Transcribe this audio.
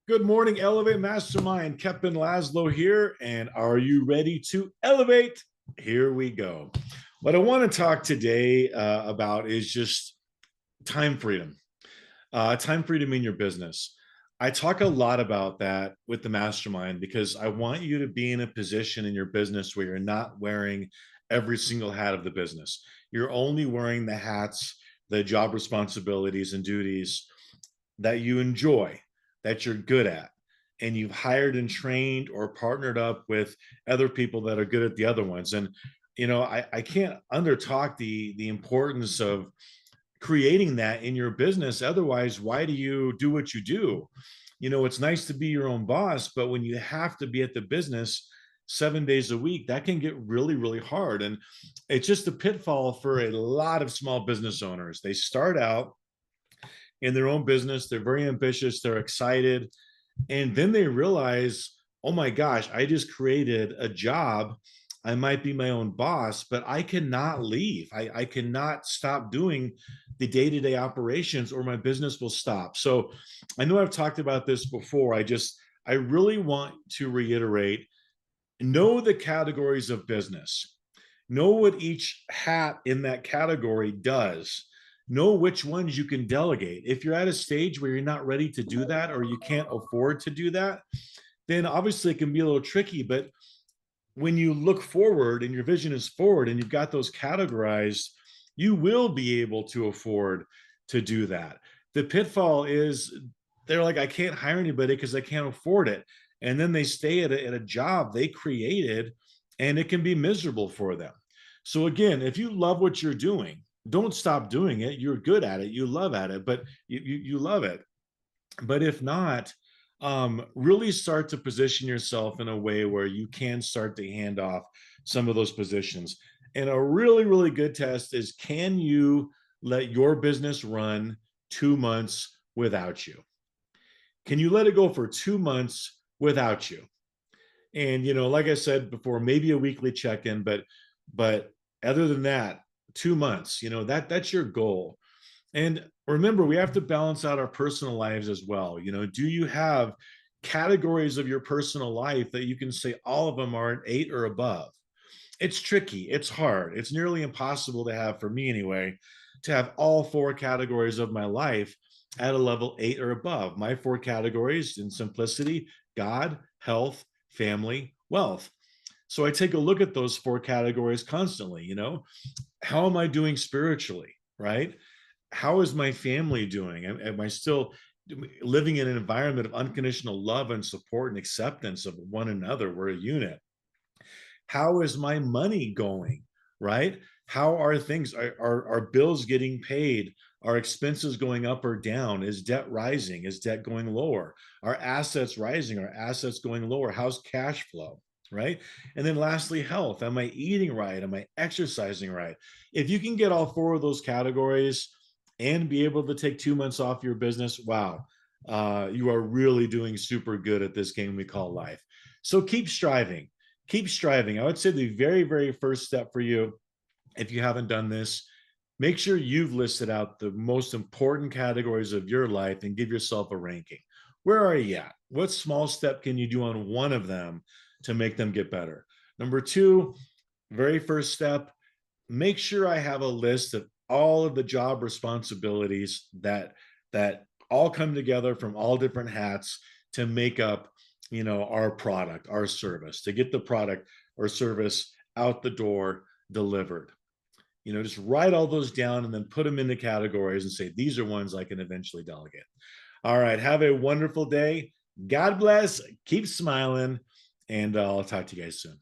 Good morning, Elevate Mastermind. Kevin Laszlo here. And are you ready to elevate? Here we go. What I want to talk today about is just time freedom, time freedom in your business. I talk a lot about that with the mastermind because I want you to be in a position in your business where you're not wearing every single hat of the business. You're only wearing the hats, the job responsibilities and duties that you enjoy, that you're good at, and you've hired and trained or partnered up with other people that are good at the other ones. And I can't undertalk the importance of creating that in your business. Otherwise, why do you do what you do? It's nice to be your own boss, but when you have to be at the business 7 days a week, that can get really, really hard. And it's just a pitfall for a lot of small business owners. They start out in their own business, they're very ambitious, they're excited, and then they realize, oh my gosh, I just created a job. I might be my own boss, but I cannot leave. I cannot stop doing the day-to-day operations or my business will stop. So I know I've talked about this before. I really want to reiterate, know the categories of business, know what each hat in that category does, know which ones you can delegate. If you're at a stage where you're not ready to do that or you can't afford to do that, then obviously it can be a little tricky. But when you look forward and your vision is forward and you've got those categorized, you will be able to afford to do that. The pitfall is they're like, I can't hire anybody because I can't afford it. And then they stay at a job they created, and it can be miserable for them. So again, if you love what you're doing, don't stop doing it. You're good at it. You love at it, but you love it. But if not, really start to position yourself in a way where you can start to hand off some of those positions. And a really, really good test is, can you let your business run 2 months without you? Can you let it go for 2 months without you? And like I said before, maybe a weekly check-in, but other than that, 2 months, that's your goal. And remember, we have to balance out our personal lives as well. Do you have categories of your personal life that you can say all of them are an 8 or above? It's tricky. It's hard. It's nearly impossible to have, for me anyway, to have all four categories of my life at a level 8 or above. My four categories in simplicity: God, health, family, wealth. So I take a look at those four categories constantly. How am I doing spiritually? Right? How is my family doing? Am I still living in an environment of unconditional love and support and acceptance of one another? We're a unit. How is my money going? Right? How are things? Are bills getting paid? Are expenses going up or down? Is debt rising? Is debt going lower? Are assets rising? Are assets going lower? How's cash flow? Right? And then lastly, health. Am I eating right? Am I exercising right? If you can get all four of those categories and be able to take 2 months off your business, wow, you are really doing super good at this game we call life. So keep striving. Keep striving. I would say the very, very first step for you, if you haven't done this, make sure you've listed out the most important categories of your life and give yourself a ranking. Where are you at? What small step can you do on one of them to make them get better? Number two, very first step, make sure I have a list of all of the job responsibilities that all come together from all different hats to make up, our product, our service, to get the product or service out the door delivered. Just write all those down and then put them into categories and say, these are ones I can eventually delegate. All right. Have a wonderful day. God bless. Keep smiling. And I'll talk to you guys soon.